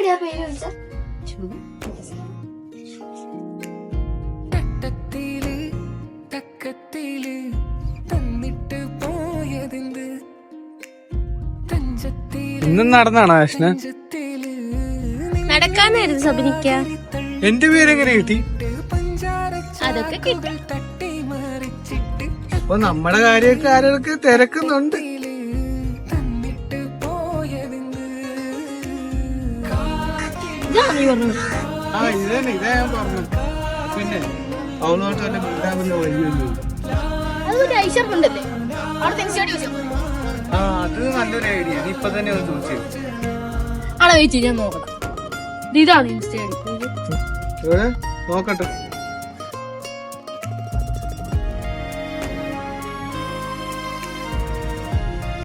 എവിടെയാ പേര് വിളിച്ച ഇന്നും നടന്നാണോ ആഷ്ന? നടക്കാനായിരുന്നു സബിനിക്ക. എന്റെ പേരെങ്ങനെ കിട്ടി? അതൊക്കെ കിട്ടി. അപ്പൊ നമ്മുടെ കാര്യമൊക്കെ ആരൊക്കെ തിരക്കുന്നുണ്ട്. ഇതാ ഞാൻ പറഞ്ഞു. പിന്നെ അവളോട്ട് വല്ല വീടാവുന്ന വഴിയൊന്നും. അത് നല്ലൊരു ഐഡിയ. നീ ഇപ്പൊ തന്നെ ഒന്ന് ചോദിച്ചു ആളെ വെയിറ്റ് ഞാൻ നോക്കണം. ഇതാണ് ഇൻസ്റ്റ നോക്കട്ടെ.